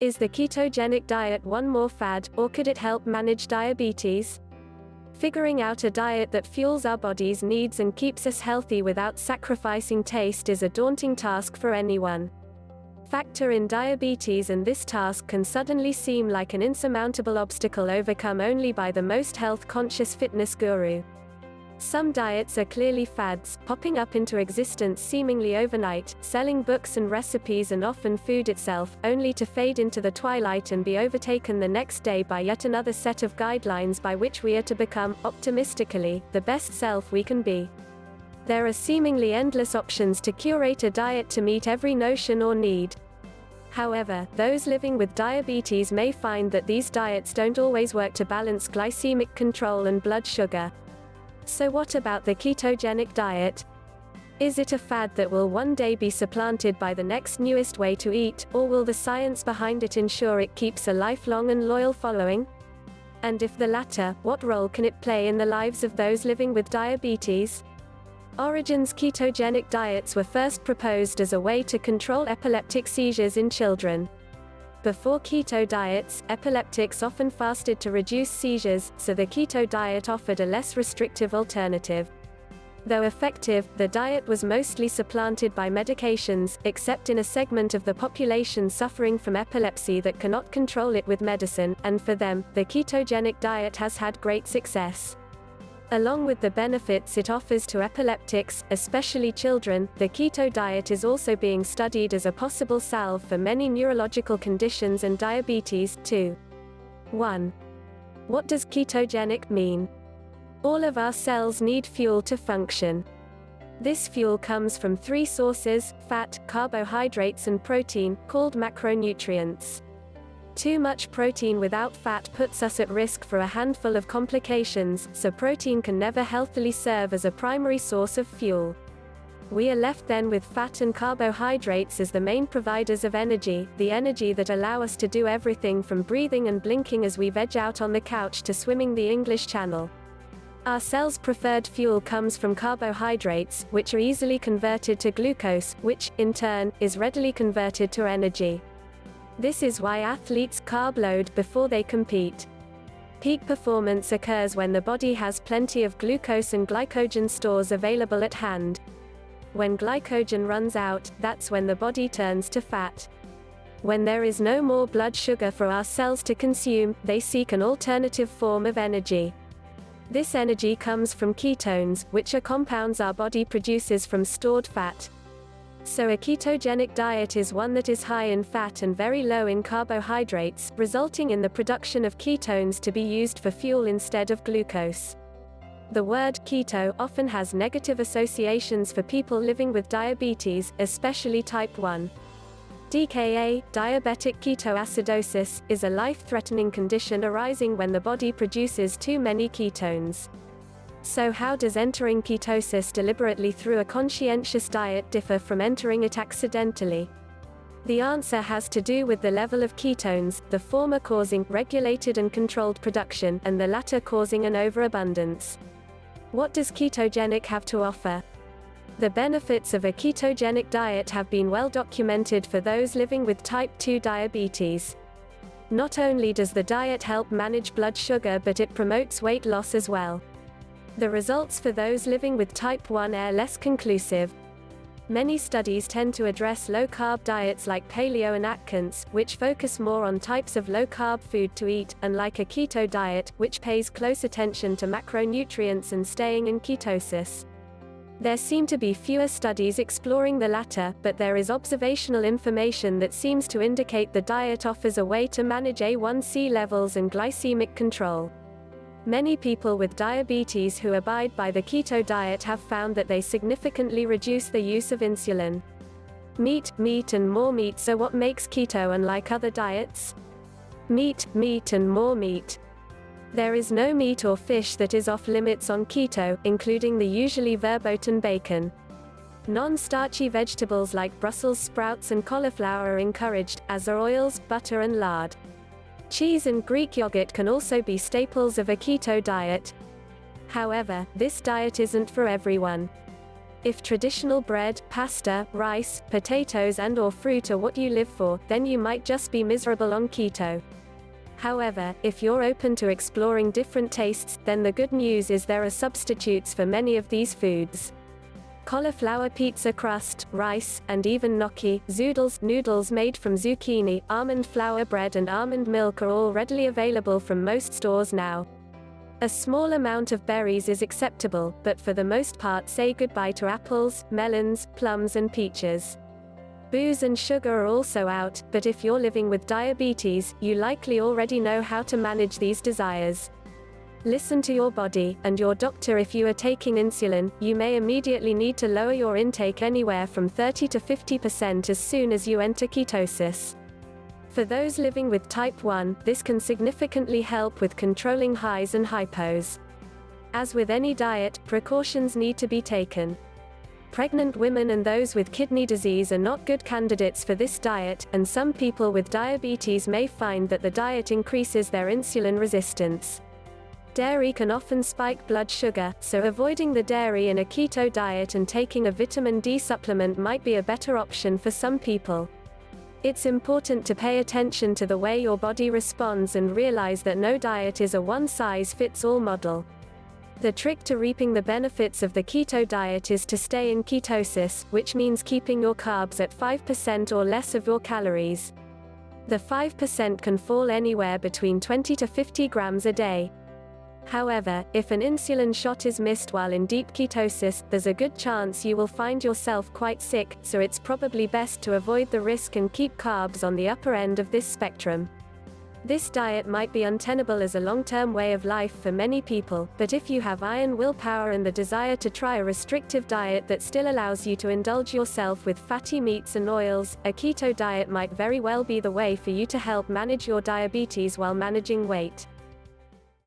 Is the ketogenic diet one more fad, or could it help manage diabetes? Figuring out a diet that fuels our body's needs and keeps us healthy without sacrificing taste is a daunting task for anyone. Factor in diabetes and this task can suddenly seem like an insurmountable obstacle overcome only by the most health-conscious fitness guru. Some diets are clearly fads, popping up into existence seemingly overnight, selling books and recipes and often food itself, only to fade into the twilight and be overtaken the next day by yet another set of guidelines by which we are to become, optimistically, the best self we can be. There are seemingly endless options to curate a diet to meet every notion or need. However, those living with diabetes may find that these diets don't always work to balance glycemic control and blood sugar. So what about the ketogenic diet? Is it a fad that will one day be supplanted by the next newest way to eat, or will the science behind it ensure it keeps a lifelong and loyal following? And if the latter, what role can it play in the lives of those living with diabetes? Emergen-c ketogenic diets were first proposed as a way to control epileptic seizures in children. Before keto diets, epileptics often fasted to reduce seizures, so the keto diet offered a less restrictive alternative. Though effective, the diet was mostly supplanted by medications, except in a segment of the population suffering from epilepsy that cannot control it with medicine, and for them, the ketogenic diet has had great success. Along with the benefits it offers to epileptics, especially children, the keto diet is also being studied as a possible salve for many neurological conditions and diabetes, too. 1. What does ketogenic mean? All of our cells need fuel to function. This fuel comes from three sources: fat, carbohydrates and protein, called macronutrients. Too much protein without fat puts us at risk for a handful of complications, so protein can never healthily serve as a primary source of fuel. We are left then with fat and carbohydrates as the main providers of energy, the energy that allow us to do everything from breathing and blinking as we veg out on the couch to swimming the English Channel. Our cells' preferred fuel comes from carbohydrates, which are easily converted to glucose, which, in turn, is readily converted to energy. This is why athletes carb load before they compete. Peak performance occurs when the body has plenty of glucose and glycogen stores available at hand. When glycogen runs out, that's when the body turns to fat. When there is no more blood sugar for our cells to consume, they seek an alternative form of energy. This energy comes from ketones, which are compounds our body produces from stored fat. So a ketogenic diet is one that is high in fat and very low in carbohydrates, resulting in the production of ketones to be used for fuel instead of glucose. The word keto often has negative associations for people living with diabetes, especially type 1. DKA, diabetic ketoacidosis, is a life-threatening condition arising when the body produces too many ketones. So how does entering ketosis deliberately through a conscientious diet differ from entering it accidentally? The answer has to do with the level of ketones, the former causing regulated and controlled production, and the latter causing an overabundance. What does ketogenic have to offer? The benefits of a ketogenic diet have been well documented for those living with type 2 diabetes. Not only does the diet help manage blood sugar, but it promotes weight loss as well. The results for those living with type 1 are less conclusive. Many studies tend to address low-carb diets like Paleo and Atkins, which focus more on types of low-carb food to eat, unlike a keto diet, which pays close attention to macronutrients and staying in ketosis. There seem to be fewer studies exploring the latter, but there is observational information that seems to indicate the diet offers a way to manage A1C levels and glycemic control. Many people with diabetes who abide by the keto diet have found that they significantly reduce the use of insulin. Meat and more meat. So what makes keto unlike other diets? Meat and more meat. There is no meat or fish that is off limits on keto, including the usually verboten bacon. Non-starchy vegetables like Brussels sprouts and cauliflower are encouraged, as are oils, butter and lard. Cheese and Greek yogurt can also be staples of a keto diet. However, this diet isn't for everyone. If traditional bread, pasta, rice, potatoes and/or fruit are what you live for, then you might just be miserable on keto. However, if you're open to exploring different tastes, then the good news is there are substitutes for many of these foods. Cauliflower pizza crust, rice, and even gnocchi, zoodles, noodles made from zucchini, almond flour bread and almond milk are all readily available from most stores now. A small amount of berries is acceptable, but for the most part say goodbye to apples, melons, plums and peaches. Booze and sugar are also out, but if you're living with diabetes, you likely already know how to manage these desires. Listen to your body, and your doctor. If you are taking insulin, you may immediately need to lower your intake anywhere from 30 to 50% as soon as you enter ketosis. For those living with type 1, this can significantly help with controlling highs and hypos. As with any diet, precautions need to be taken. Pregnant women and those with kidney disease are not good candidates for this diet, and some people with diabetes may find that the diet increases their insulin resistance. Dairy can often spike blood sugar, so avoiding the dairy in a keto diet and taking a vitamin D supplement might be a better option for some people. It's important to pay attention to the way your body responds and realize that no diet is a one-size-fits-all model. The trick to reaping the benefits of the keto diet is to stay in ketosis, which means keeping your carbs at 5% or less of your calories. The 5% can fall anywhere between 20 to 50 grams a day. However, if an insulin shot is missed while in deep ketosis, there's a good chance you will find yourself quite sick, so it's probably best to avoid the risk and keep carbs on the upper end of this spectrum. This diet might be untenable as a long-term way of life for many people, but if you have iron willpower and the desire to try a restrictive diet that still allows you to indulge yourself with fatty meats and oils, a keto diet might very well be the way for you to help manage your diabetes while managing weight.